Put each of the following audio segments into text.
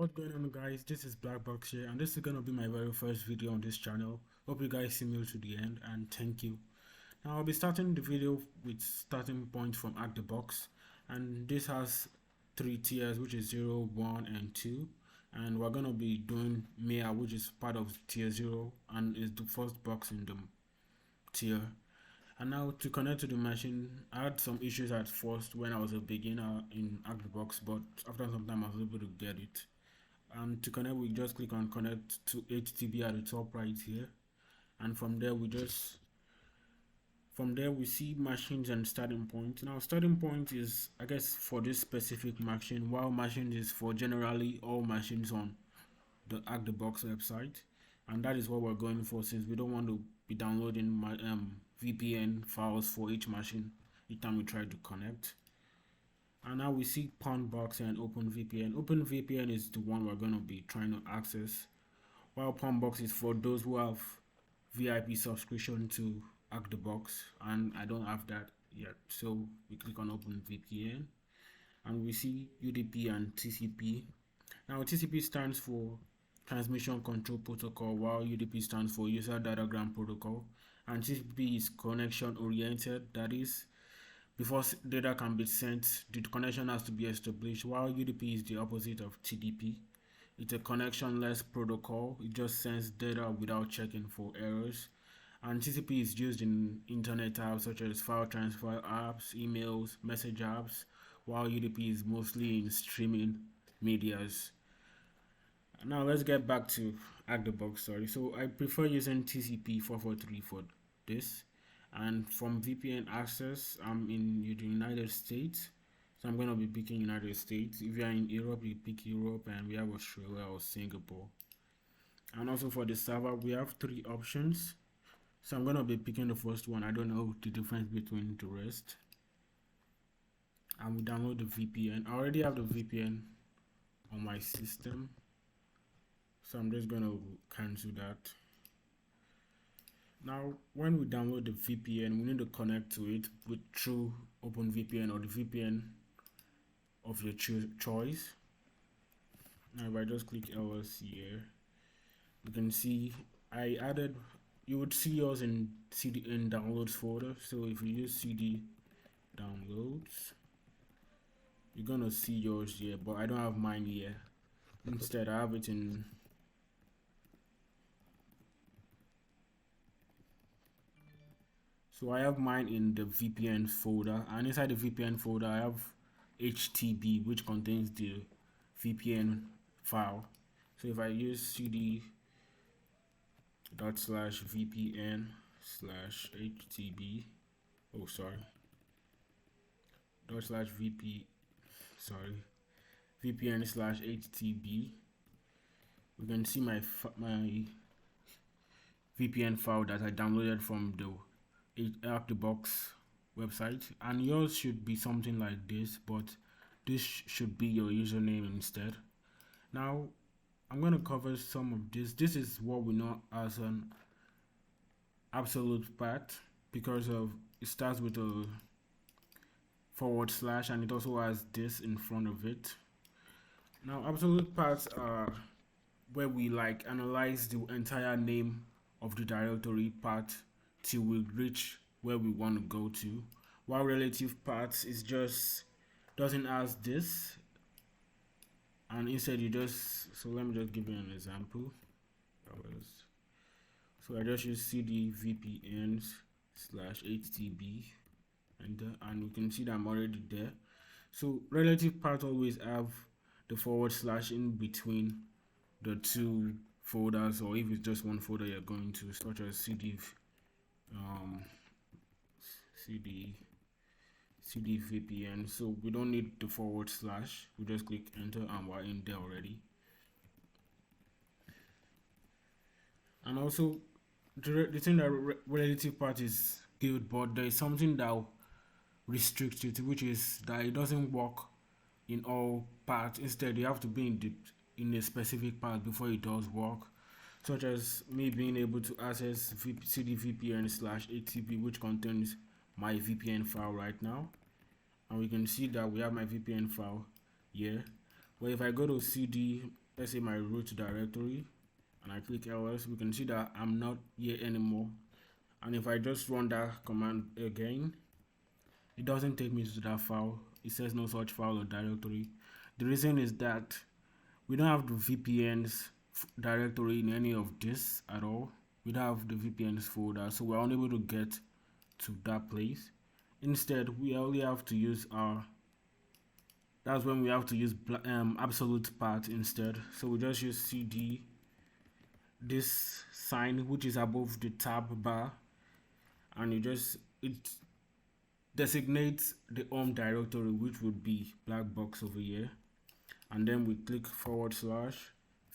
What's going on, guys? This is Blackbox here, and this is gonna be my very first video on this channel. Hope you guys see me to the end, and thank you. Now I'll be starting the video with starting points from HackTheBox, and this has 3 tiers, which is 0, 1, and 2. And we're gonna be doing Meow, which is part of tier 0 and is the first box in the tier. And now to connect to the machine, I had some issues at first when I was a beginner in HackTheBox, but after some time I was able to get it. And to connect, we just click on connect to HTTP at the top right here, and from there we see machines and starting point. Now starting point is, I guess, for this specific machine, while machine is for generally all machines on the HackTheBox website, and that is what we're going for, since we don't want to be downloading my VPN files for each machine each time we try to connect. And now we see Box and OpenVPN. OpenVPN is the one we're going to be trying to access, while Box is for those who have VIP subscription to HackTheBox, and I don't have that yet. So we click on OpenVPN, and we see UDP and TCP. Now TCP stands for Transmission Control Protocol, while UDP stands for User Datagram Protocol, and TCP is connection oriented. That is, before data can be sent, the connection has to be established, while UDP is the opposite of TDP. It's a connectionless protocol. It just sends data without checking for errors. And TCP is used in internet apps such as file transfer apps, emails, message apps, while UDP is mostly in streaming medias. Now let's get back to HackTheBox. So I prefer using TCP 443 for this. And from VPN access, I'm in the United States, so I'm going to be picking United States. If you are in Europe, you pick Europe, and we have Australia or Singapore. And also for the server, we have 3 options, so I'm going to be picking the first one. I don't know the difference between the rest. And we download the VPN. I already have the VPN on my system, so I'm just going to cancel that. Now, when we download the VPN, we need to connect to it through OpenVPN or the VPN of your choice. Now, if I just click LS here, you can see I added. You would see yours in CD in downloads folder. So if you use CD downloads, you're gonna see yours here, but I don't have mine here. Instead, I have it in. So I have mine in the VPN folder, and inside the VPN folder I have HTB, which contains the VPN file. So if I use cd./vpn/htb, vpn/htb, we can see my VPN file that I downloaded from the HackTheBox website, and yours should be something like this, but this should be your username instead. Now I'm going to cover some of this. This is what we know as an absolute path, because of it starts with a / and it also has this in front of it. Now absolute paths are where we analyze the entire name of the directory path till we reach where we want to go to, while relative paths is just doesn't ask this, and instead you just, so let me just give you an example. So I just use cd vpns/htb, and you can see that I'm already there. So relative paths always have the / in between the 2 folders, or if it's just one folder you're going to, such as cd VPN. So we don't need the /, we just click enter and we're in there already. And also the thing that relative path is good, but there is something that restricts it, which is that it doesn't work in all paths. Instead, you have to be in a specific path before it does work, such as me being able to access cd vpn/htb, which contains my VPN file right now, and we can see that we have my VPN file here. But if I go to cd let's say my root directory, and I click ls, we can see that I'm not here anymore. And if I just run that command again, it doesn't take me to that file. It says no such file or directory. The reason is that we don't have the VPNs directory in any of this at all. We don't have the VPNs folder, so we're unable to get to that place. Instead, we only have to use our, that's when we have to use absolute path instead. So we just use cd, this sign which is above the tab bar, and it designates the home directory, which would be black box over here, and then we click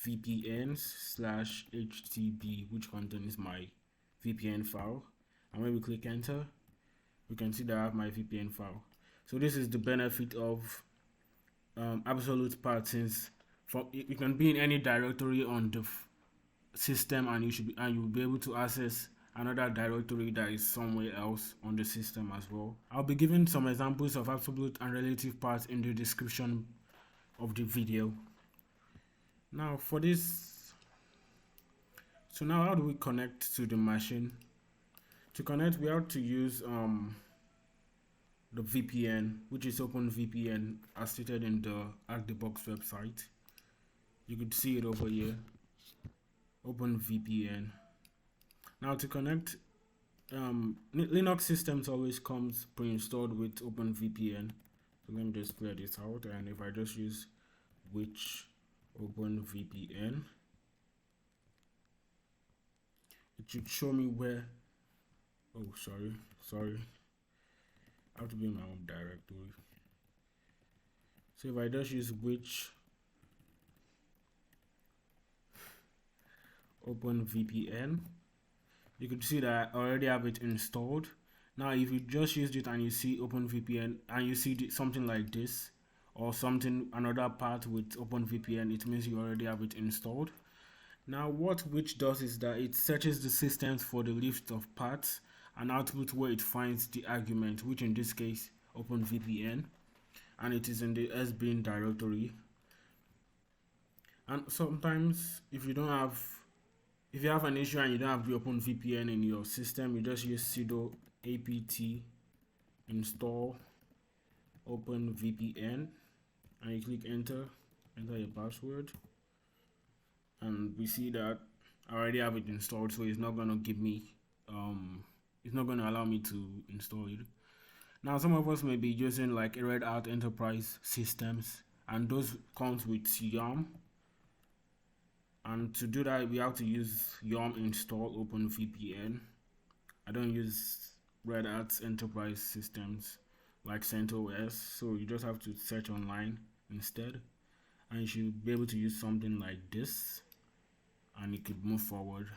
/vpns/htb, which contains my VPN file, and when we click enter, we can see that I have my VPN file. So this is the benefit of absolute path, since you can be in any directory on the system, and you'll be able to access another directory that is somewhere else on the system as well. I'll be giving some examples of absolute and relative paths in the description of the video. Now for this, so now how do we connect to the machine? To connect, we have to use the VPN, which is OpenVPN, as stated in the HackTheBox website. You could see it over here, OpenVPN. Now to connect, Linux systems always comes pre-installed with OpenVPN. So let me just clear this out, and if I just use which OpenVPN, it should show me where, oh sorry, I have to be in my own directory. So if I just use which OpenVPN, you could see that I already have it installed. Now if you just used it and you see OpenVPN and you see something like this, or another path with OpenVPN, it means you already have it installed. Now what which does is that it searches the systems for the list of paths and output where it finds the argument, which in this case OpenVPN, and it is in the sbin directory. And sometimes if you have an issue and you don't have the OpenVPN in your system, you just use sudo apt install OpenVPN, and you click enter your password, and we see that I already have it installed, so it's not going to give me it's not going to allow me to install it. Now some of us may be using like a Red Hat enterprise systems, and those comes with yum, and to do that we have to use yum install OpenVPN. I don't use Red Hat enterprise systems like CentOS, so you just have to search online instead, and you should be able to use something like this, and you could move forward.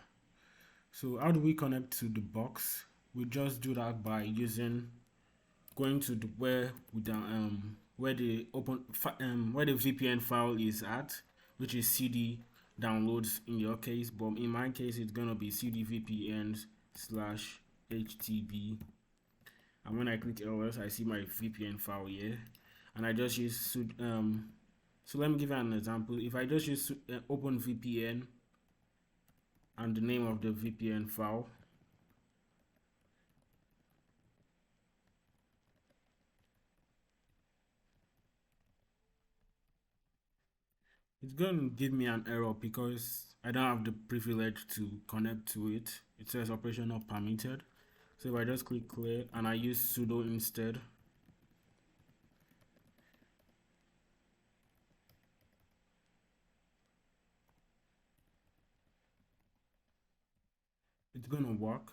So how do we connect to the box? We just do that by going to where the VPN file is at, which is cd downloads in your case, but in my case it's gonna be cd/vpns/htb, and when I click ls, I see my VPN file here, and I just use so let me give you an example. If I just use OpenVPN and the name of the VPN file, it's going to give me an error because I don't have the privilege to connect to it. It says operation not permitted. So if I just click clear and I use sudo instead, it's gonna work.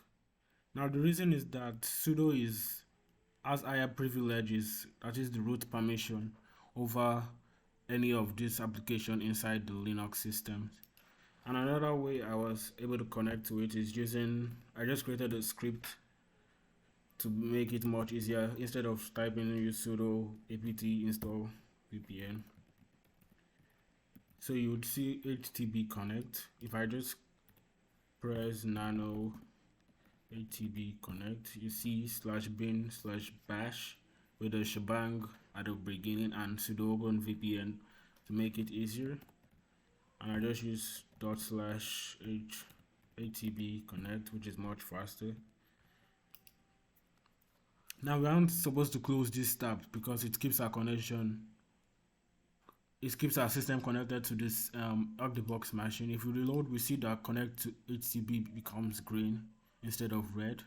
Now the reason is that sudo has higher privileges, that is the root permission, over any of this application inside the Linux systems. And another way I was able to connect to it is I just created a script to make it much easier. Instead of typing use sudo apt install VPN, so you would see HTTP connect. If I just press nano HTTP connect, you see /bin/bash with a shebang at the beginning and sudo OpenVPN to make it easier. and I just use /atb connect, which is much faster. Now we aren't supposed to close this tab because it keeps our connection. It keeps our system connected to this HackTheBox machine. If we reload, we see that connect to HTTP becomes green instead of red.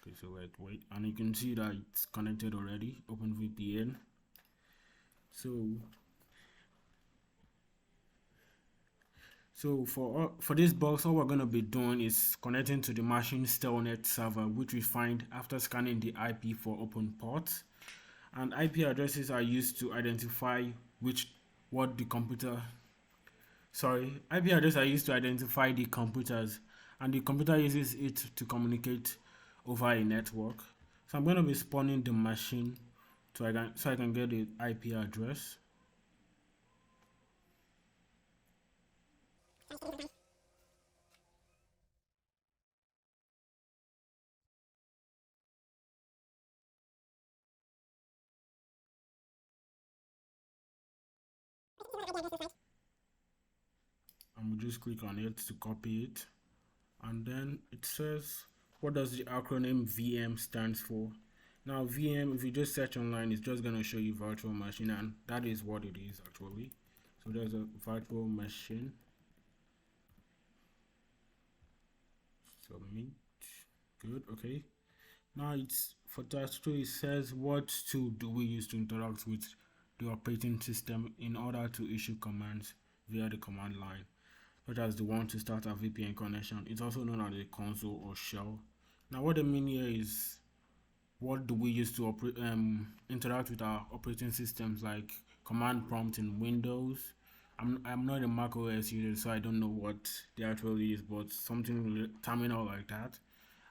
Okay, so wait, and you can see that it's connected already. OpenVPN. So for this box, all we're going to be doing is connecting to the machine's telnet server, which we find after scanning the IP for open ports. And IP addresses are used to identify IP addresses are used to identify the computers, and the computer uses it to communicate over a network. So I'm going to be spawning the machine so I can get the IP address. And we just click on it to copy it, and then it says what does the acronym VM stands for. Now VM, if you just search online, it's just going to show you virtual machine, and that is what it is actually. So there's a virtual machine. Submit. Good. Okay, now it's for task 2. It says what tool do we use to interact with the operating system in order to issue commands via the command line, such as the one to start a VPN connection. It's also known as a console or shell. Now what they mean here is what do we use to interact with our operating systems, like command prompt in Windows. I'm not a Mac OS user, so I don't know what they actually is, but something terminal like that.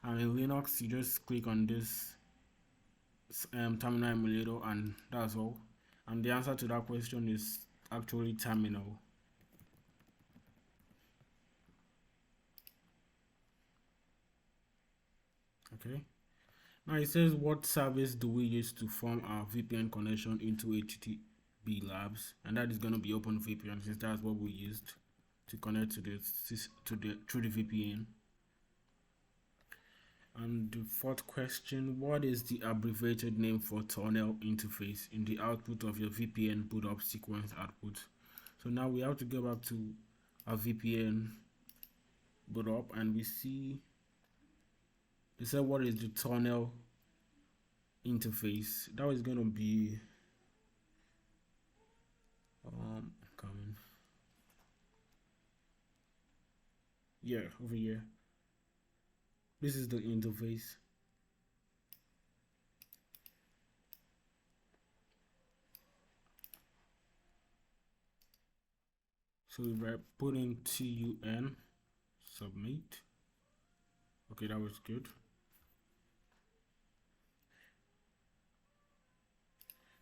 And in Linux, you just click on this terminal emulator, and that's all. And the answer to that question is actually terminal. Okay. Now it says what service do we use to form our VPN connection into HTTP labs, and that is going to be OpenVPN, since that's what we used to connect to through the VPN. And the fourth question, what is the abbreviated name for tunnel interface in the output of your VPN boot up sequence output? So now we have to go back to our VPN boot up, and we see they said what is the tunnel interface. That was going to be coming, yeah, over here. This is the interface. So if I put in TUN, submit. Okay, that was good.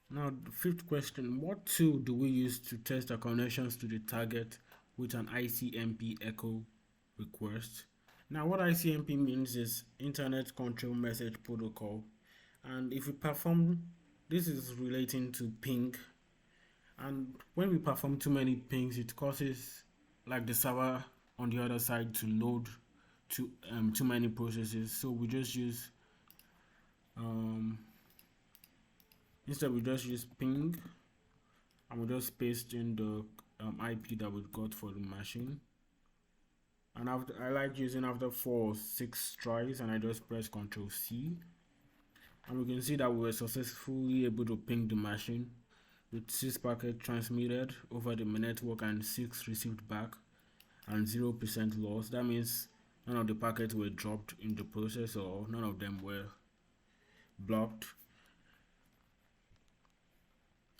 Now the fifth question, what tool do we use to test our connections to the target with an ICMP echo request? Now what ICMP means is Internet Control Message Protocol, and if we perform, this is relating to ping, and when we perform too many pings, it causes like the server on the other side to load too many processes. So we just use instead we just use ping, and we just paste in the IP that we got for the machine. And after, I like using after 4 or 6 tries, and I just press Ctrl C, and we can see that we were successfully able to ping the machine with 6 packets transmitted over the network and 6 received back and 0% loss. That means none of the packets were dropped in the process, or none of them were blocked.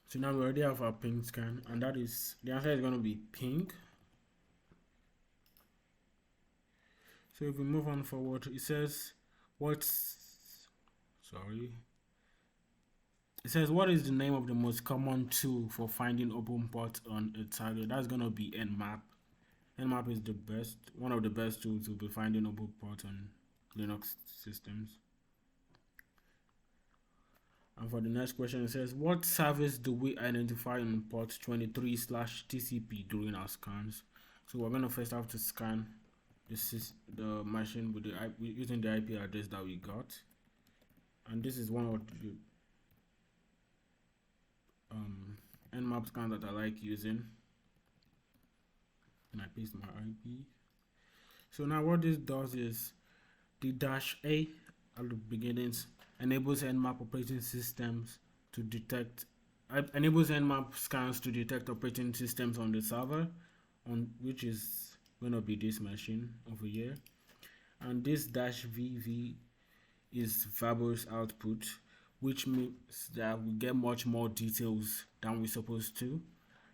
So now we already have our ping scan, and that is, the answer is going to be ping. So if we move on forward, it says what is the name of the most common tool for finding open ports on a target? That's going to be Nmap. Nmap is one of the best tools to be finding open ports on Linux systems. And for the next question, it says, what service do we identify on port 23/TCP during our scans? So we're going to first have to scan the machine with using the IP address that we got. And this is one of the Nmap scans that I like using. And I paste my IP. So now what this does is the -A at the beginnings enables Nmap operating systems to detect, enables Nmap scans to detect operating systems on the server, which is going to be this machine over here. And this -VV is verbose output, which means that we get much more details than we're supposed to.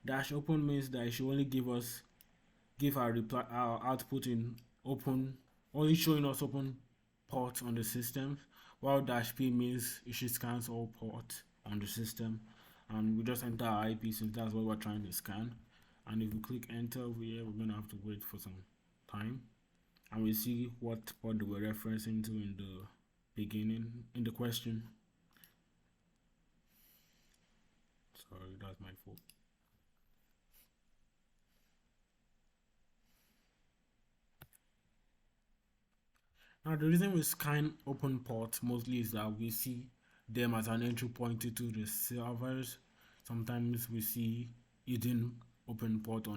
-open means that it should only give our output in open, only showing us open ports on the system, while -p means it should scan all ports on the system, and we just enter our IP since that's what we're trying to scan. And if we click enter over here, we're gonna have to wait for some time, and we see what port we're referencing to in the beginning in the question. Sorry, that's my fault. Now the reason we scan open ports mostly is that we see them as an entry point to the servers. Sometimes we see hidden open port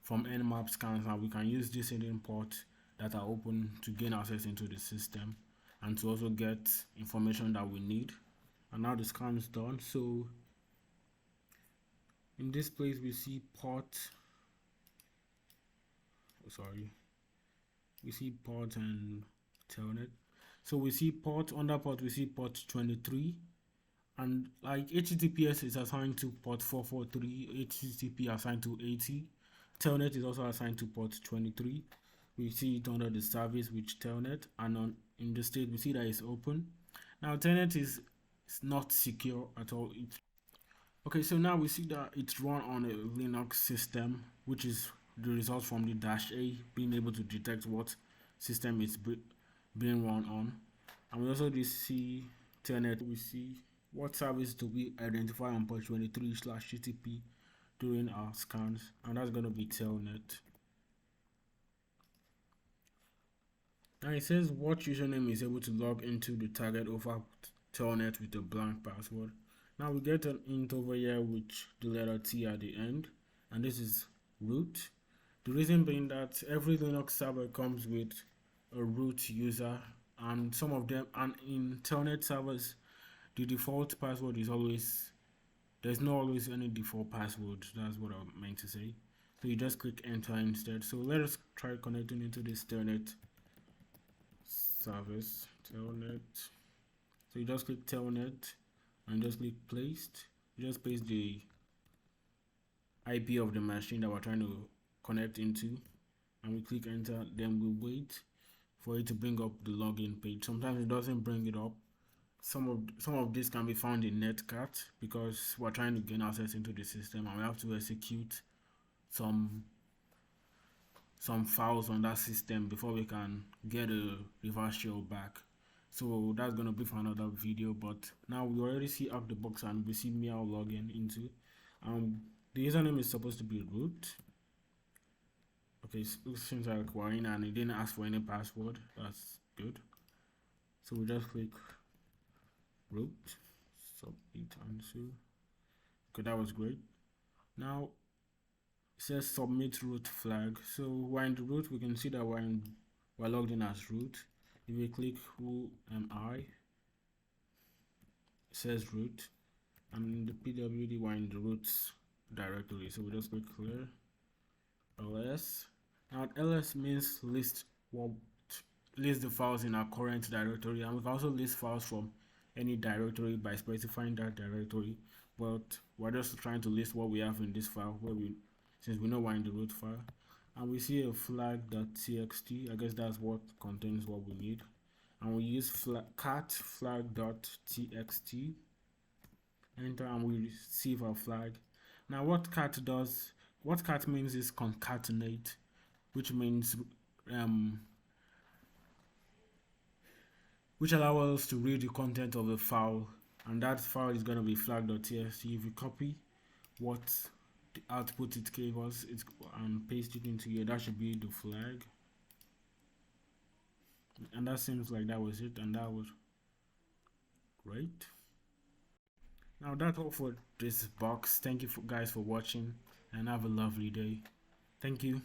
from Nmap scans, and we can use this hidden port that are open to gain access into the system and to also get information that we need. And now the scan is done. So in this place we see we see port and telnet. So we see port, under port we see port 23, and like HTTPS is assigned to port 443, HTTP assigned to 80, telnet is also assigned to port 23. We see it under the service with telnet, and in the state we see that it's open. Now telnet is not secure at all. Okay, so now we see that it's run on a Linux system, which is the result from the -A being able to detect what system it's being run on. And we also see telnet. We see what service do we identify on port 23/TCP during our scans, and that's going to be telnet. Now it says what username is able to log into the target over telnet with a blank password. Now we get an int over here with the letter T at the end, and this is root. The reason being that every Linux server comes with a root user, and some of them, and in telnet servers, the default password is always, there's not always any default password. That's what I meant to say. So you just click enter instead. So let us try connecting into this telnet service, telnet. So you just click telnet and just click placed. You just paste the IP of the machine that we're trying to connect into, and we click enter. Then we wait for it to bring up the login page. Sometimes it doesn't bring it up. Some of this can be found in netcat, because we're trying to gain access into the system and we have to execute some files on that system before we can get a reverse shell back. So that's gonna be for another video, but now we already see HackTheBox and we see Meow login into. The username is supposed to be root. Okay, so it seems like we're in and it didn't ask for any password. That's good. So we just click root, submit answer. Okay, that was great. Now it says submit root flag. So we're in the root. We can see that we're logged in as root. If we click who am I, it says root, and in the pwd we're in the roots directory. So we just click clear ls. Now ls means list the files in our current directory, and we can also list files from any directory by specifying that directory, but we're just trying to list what we have in this file, since we know we're in the root file. And we see a flag.txt. I guess that's what contains what we need, and we use cat flag.txt, enter, and we receive our flag. Now what cat means is concatenate, which means which allows us to read the content of the file and that file is going to be flag.txt. If you copy what the output it gave us and paste it into here, that should be the flag. And that seems like that was it, and that was great. Now that's all for this box. Thank you guys for watching, and have a lovely day. Thank you.